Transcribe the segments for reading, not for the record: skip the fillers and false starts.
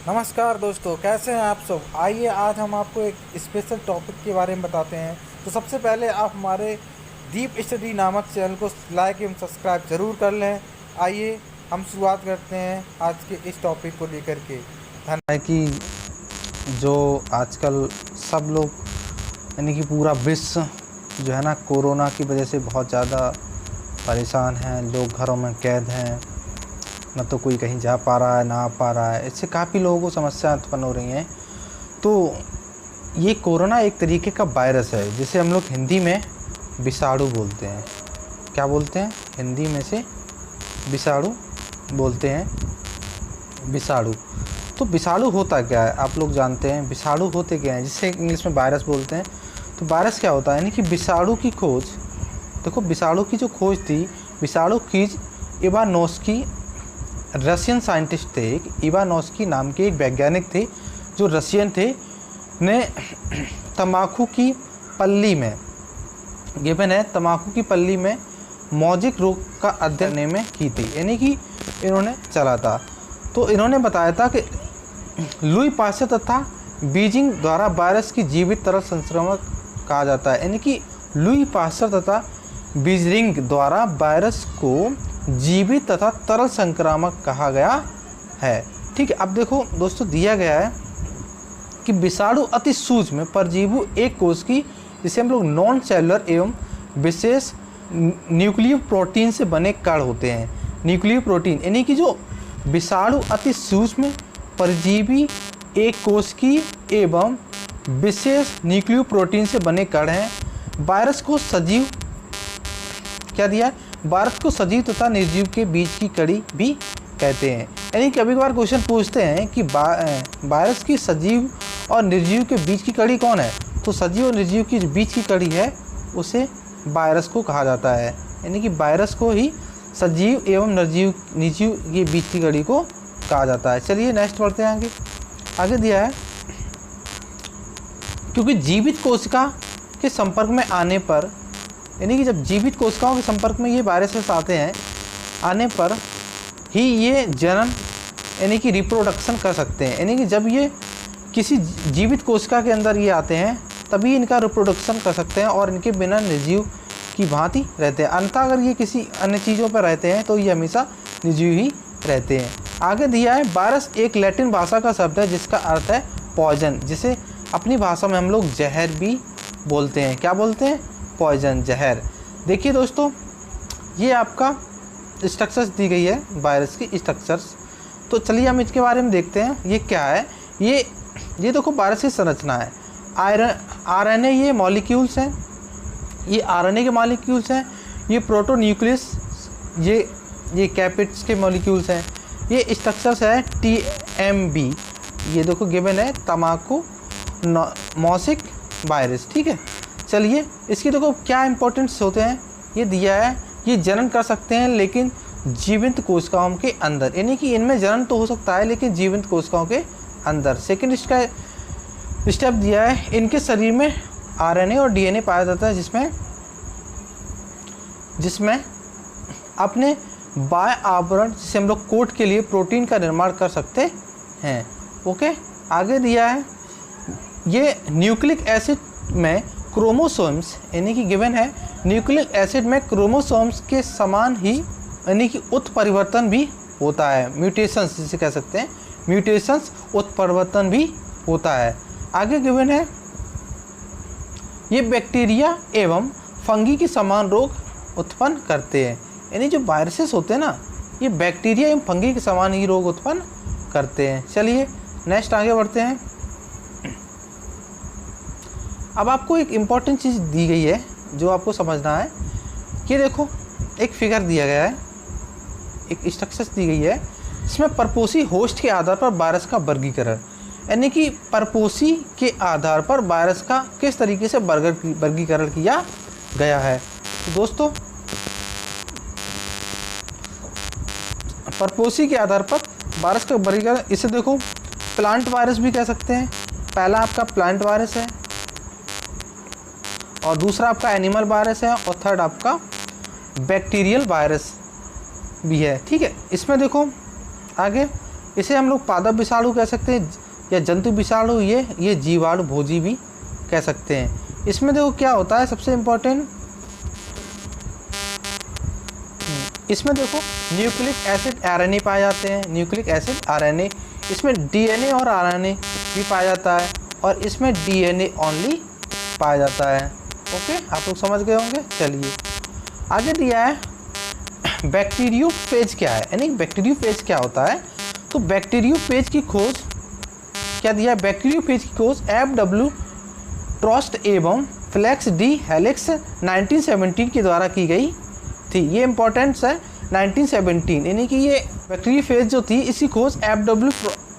नमस्कार दोस्तों, कैसे हैं आप सब। आइए आज हम आपको एक स्पेशल टॉपिक के बारे में बताते हैं। तो सबसे पहले आप हमारे दीप स्टडी नामक चैनल को लाइक एवं सब्सक्राइब ज़रूर कर लें। आइए हम शुरुआत करते हैं आज के इस टॉपिक को लेकर के। है कि जो आजकल सब लोग यानी कि पूरा विश्व जो है ना कोरोना की वजह से बहुत ज़्यादा परेशान हैं। लोग घरों में कैद हैं, न तो कोई कहीं जा पा रहा है ना आ पा रहा है। इससे काफ़ी लोगों को समस्या उत्पन्न हो रही हैं। तो ये कोरोना एक तरीके का वायरस है जिसे हम लोग हिंदी में विषाणु बोलते हैं। क्या बोलते हैं? हिंदी में से विषाणु बोलते हैं, विषाणु। तो विषाणु होता क्या है आप लोग जानते हैं? विषाणु होते क्या हैं, जिसे इंग्लिश में वायरस बोलते हैं। तो वायरस क्या होता है, यानी कि विषाणु की खोज, देखो विषाणु की जो खोज थी, विषाणु की इवानोस्की रशियन साइंटिस्ट थे। एक इवानोस्की नाम के एक वैज्ञानिक थे जो रशियन थे, ने तंबाकू की पल्ली में गिवन है, तंबाकू की पल्ली में मौजिक रोग का अध्ययन में की थी, यानी कि इन्होंने चला था। तो इन्होंने बताया था कि लुई पास्चर तथा बीजिंग द्वारा वायरस की जीवित तरल संक्रमण कहा जाता है, यानी कि लुई पास्चर तथा बीजिंग द्वारा वायरस को जीवित तथा तरल संक्रामक कहा गया है। ठीक है, अब देखो दोस्तों, दिया गया है कि विषाणु अति सूक्ष्म परजीवी एक कोष की, जिसे हम लोग नॉन सेलुलर एवं विशेष न्यूक्लियर प्रोटीन से बने कण होते हैं। न्यूक्लियर प्रोटीन यानी कि जो विषाणु अति सूक्ष्म परजीवी एक कोष की एवं विशेष न्यूक्लियर प्रोटीन से बने कण हैं। वायरस को सजीव, क्या दिया है, वायरस को सजीव तथा निर्जीव के बीच की कड़ी भी कहते हैं। यानी कभी कभार क्वेश्चन पूछते हैं कि वायरस की सजीव और निर्जीव के बीच की कड़ी कौन है, तो सजीव और निर्जीव की बीच की कड़ी है उसे वायरस को कहा जाता है। यानी कि वायरस को ही सजीव एवं निर्जीव के बीच की कड़ी को कहा जाता है। चलिए नेक्स्ट बढ़ते हैं आगे दिया है, क्योंकि जीवित कोशिका के संपर्क में आने पर, यानी कि जब जीवित कोशिकाओं के संपर्क में ये वायरसेस आते हैं, आने पर ही ये जनन यानी कि रिप्रोडक्शन कर सकते हैं। यानी कि जब ये किसी जीवित कोशिका के अंदर ये आते हैं तभी इनका रिप्रोडक्शन कर सकते हैं और इनके बिना निर्जीव की भांति रहते हैं। अन्यथा अगर ये किसी अन्य चीज़ों पर रहते हैं तो ये हमेशा निर्जीव ही रहते हैं। आगे दिया है, वायरस एक लैटिन भाषा का शब्द है जिसका अर्थ है पॉइजन, जिसे अपनी भाषा में हम लोग जहर भी बोलते हैं। क्या बोलते हैं? पॉइजन, जहर। देखिए दोस्तों, ये आपका स्ट्रक्चर्स दी गई है, वायरस की स्ट्रक्चर्स। तो चलिए हम इसके बारे में देखते हैं ये क्या है। ये देखो वायरस की संरचना है। आरएनए ये मॉलिक्यूल्स हैं, ये आरएनए के मॉलिक्यूल्स हैं। ये प्रोटोन्यूक्लियस, ये कैपिट्स के मॉलिक्यूल्स हैं। ये स्ट्रक्चर्स है टीएमबी, ये देखो गिवन है तंबाकू मौसिक वायरस। ठीक है, चलिए इसकी देखो क्या इंपॉर्टेंस होते हैं, ये दिया है। ये जनन कर सकते हैं लेकिन जीवित कोशिकाओं के अंदर, यानी कि इनमें जनन तो हो सकता है लेकिन जीवित कोशिकाओं के अंदर। सेकंड इसका स्टेप दिया है, इनके शरीर में आरएनए और डीएनए पाया जाता है जिसमें अपने बाह्य आवरण, जिसे हम लोग कोट के लिए प्रोटीन का निर्माण कर सकते हैं। ओके, आगे दिया है, ये न्यूक्लिक एसिड में क्रोमोसोम्स, यानी कि गिवन है न्यूक्लिक एसिड में क्रोमोसोम्स के समान ही यानी कि उत्परिवर्तन भी होता है। म्यूटेशंस जिसे कह सकते हैं, म्यूटेशंस उत्परिवर्तन भी होता है। आगे गिवन है, ये बैक्टीरिया एवं फंगी के समान रोग उत्पन्न करते हैं। यानी जो वायरसेस होते हैं ना, ये बैक्टीरिया एवं फंगी के समान ही रोग उत्पन्न करते हैं। चलिए नेक्स्ट आगे बढ़ते हैं। अब आपको एक इम्पॉर्टेंट चीज़ दी गई है जो आपको समझना है। ये देखो एक फिगर दिया गया है, एक स्ट्रक्चर दी गई है, इसमें परपोषी होस्ट के आधार पर वायरस का वर्गीकरण, यानी कि परपोषी के आधार पर वायरस का किस तरीके से वर्गीकरण किया गया है। तो दोस्तों, परपोषी के आधार पर वायरस का वर्गीकरण, इसे देखो प्लांट वायरस भी कह सकते हैं। पहला आपका प्लांट वायरस है और दूसरा आपका एनिमल वायरस है और थर्ड आपका बैक्टीरियल वायरस भी है। ठीक है, इसमें देखो आगे इसे हम लोग पादप विषाणु कह सकते हैं या जंतु विषाणु, ये जीवाणु भोजी भी कह सकते हैं। इसमें देखो क्या होता है सबसे इम्पोर्टेंट, इसमें देखो न्यूक्लिक एसिड आरएनए पाए जाते हैं, न्यूक्लिक एसिड आरएनए। इसमें डीएनए और आरएनए भी पाया जाता है और इसमें डीएनए ओनली पाया जाता है। ओके, आप लोग समझ गए होंगे। चलिए आगे दिया है बैक्टीरियोफेज क्या है, यानी बैक्टीरियोफेज क्या होता है। तो बैक्टीरियोफेज की खोज क्या दिया है, बैक्टीरियोफेज की खोज एफ.डब्ल्यू. ट्रॉस्ट एवं फ्लेक्स डी हेलिक्स 1917 के द्वारा की गई थी। ये इंपॉर्टेंट है 1917, यानी कि ये बैक्टीरियोफेज जो थी इसकी खोज एफ.डब्ल्यू.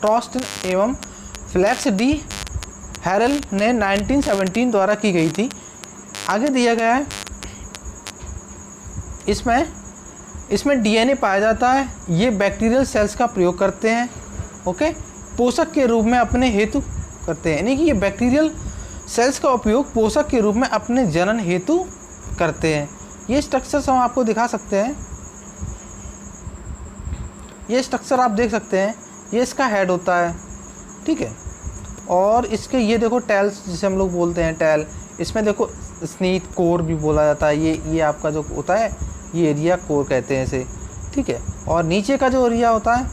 ट्रॉस्ट एवं फ्लेक्स डी हेरल ने 1917 द्वारा की गई थी। आगे दिया गया है इसमें डीएनए पाया जाता है। ये बैक्टीरियल सेल्स का प्रयोग करते हैं, ओके, पोषक के रूप में अपने हेतु करते हैं, यानी कि ये बैक्टीरियल सेल्स का उपयोग पोषक के रूप में अपने जनन हेतु करते हैं। ये स्ट्रक्चर्स हम आपको दिखा सकते हैं, ये स्ट्रक्चर आप देख सकते हैं, ये इसका हेड होता है, ठीक है। और इसके ये देखो टेल्स जिसे हम लोग बोलते हैं टेल, इसमें देखो स्नीथ कोर भी बोला जाता है। ये आपका जो होता है ये एरिया कोर कहते हैं इसे, ठीक है। और नीचे का जो एरिया होता है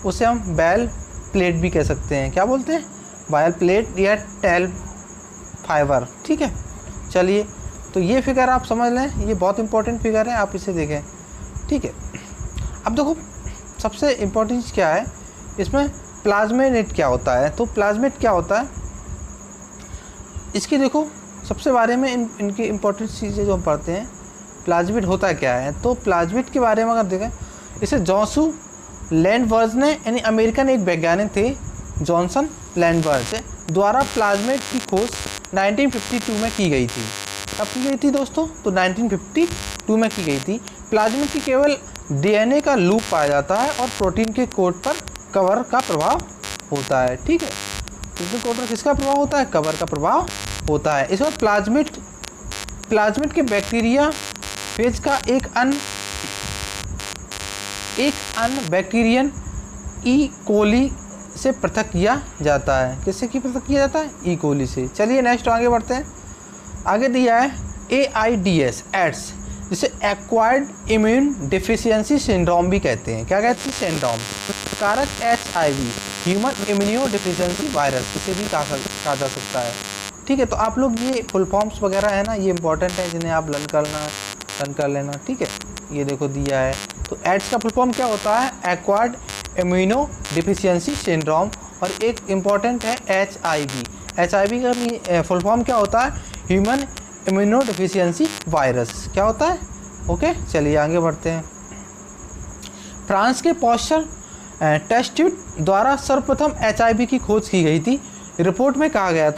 उसे हम बैल प्लेट भी कह सकते हैं। क्या बोलते हैं, बायल प्लेट या टेल फाइबर, ठीक है। चलिए तो ये फिगर आप समझ लें, ये बहुत इंपॉर्टेंट फिगर है, आप इसे देखें, ठीक है। अब देखो सबसे इम्पोर्टेंट क्या है इसमें, प्लाज्मेट क्या होता है। तो प्लाज्मेट क्या होता है, इसकी देखो सबसे बारे में इनकी इम्पोर्टेंट चीज़ें जो हम पढ़ते हैं, प्लाज्मिड होता क्या है। तो प्लाज्मिड के बारे में अगर देखें, इसे जॉन्सन लैंडबर्ज ने, यानी अमेरिकन एक वैज्ञानिक थे जॉनसन लैंडबर्ज द्वारा प्लाज्मिड की खोज 1952 में की गई थी। कब की गई थी दोस्तों, तो 1952 में की गई थी। प्लाज्मिड की केवल डीएनए का लूप पाया जाता है और प्रोटीन के कोट पर कवर का प्रभाव होता है, ठीक है। प्रोटीन कोट पर किसका प्रभाव होता है, कवर का प्रभाव होता है। इस वक्त प्लाज्मिड के बैक्टीरिया फेज का एक अन्य बैक्टीरियन ई कोली से पृथक किया जाता है। किससे की पृथक किया जाता है, ई कोली से। चलिए नेक्स्ट आगे बढ़ते हैं। आगे दिया है AIDS, एड्स, जिसे एक्वायर्ड इम्यून डिफिशियंसी सिंड्रोम भी कहते हैं। क्या कहते हैं, सिंड्रोम। कारक HIV, human immuno deficiency virus, इसे भी कहा जा सकता है, ठीक है। तो आप लोग ये फुल फॉर्म्स वगैरह है ना, ये इंपॉर्टेंट है, जिन्हें आप लर्न कर लेना, ठीक है। ये देखो दिया है, तो एड्स का फुल फॉर्म क्या होता है, एक्वायर्ड इम्यूनो डिफिशियंसी सिंड्रोम। और एक इम्पॉर्टेंट है HIV का भी फुल फॉर्म क्या होता है, ह्यूमन इम्यूनो डिफिशियंसी वायरस। क्या होता है, ओके। चलिए आगे बढ़ते हैं। फ्रांस के पॉस्चर टेस्ट्यूट द्वारा सर्वप्रथम HIV की खोज की गई थी। रिपोर्ट में किया गया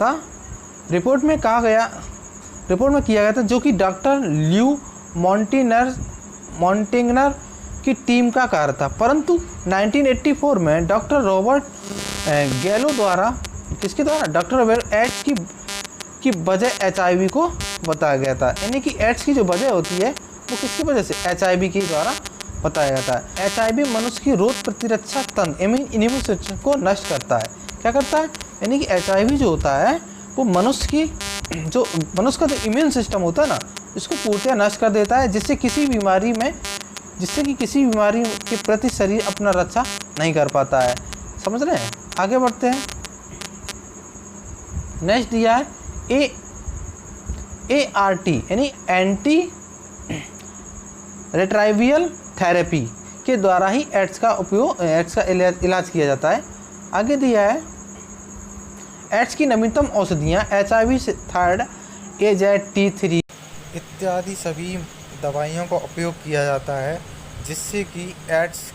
था जो कि डॉक्टर ल्यू मॉन्टिग्नर की टीम का कार्य था। परंतु 1984 में डॉक्टर रॉबर्ट गैलो द्वारा, किसके द्वारा, डॉक्टर रॉबर्ट एड्स की वजह HIV को बताया गया था। यानी कि एड्स की जो वजह होती है वो किसकी वजह से, HIV के द्वारा बताया जाता है। HIV मनुष्य की रोग प्रतिरक्षा तंत्र इम्यून सिस्टम को नष्ट करता है। क्या करता है, यानी कि HIV जो होता है वो मनुष्य का जो इम्यून सिस्टम होता है ना, इसको पूर्णतः नष्ट कर देता है, जिससे कि किसी बीमारी के प्रति शरीर अपना रक्षा नहीं कर पाता है। समझ रहे हैं, आगे बढ़ते हैं। नेक्स्ट दिया है ART, यानी एंटी रेट्राइवियल थेरेपी के द्वारा ही एड्स का इलाज किया जाता है। आगे दिया है एड्स की नवीनतम औषधियाँ HIV से थर्ड AZT3 इत्यादि सभी दवाइयों का उपयोग किया जाता है, जिससे कि एड्स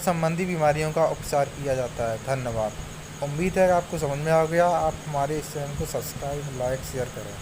संबंधी बीमारियों का उपचार किया जाता है। धन्यवाद। उम्मीद है आपको समझ में आ गया। आप हमारे इस चैनल को सब्सक्राइब, लाइक, शेयर करें।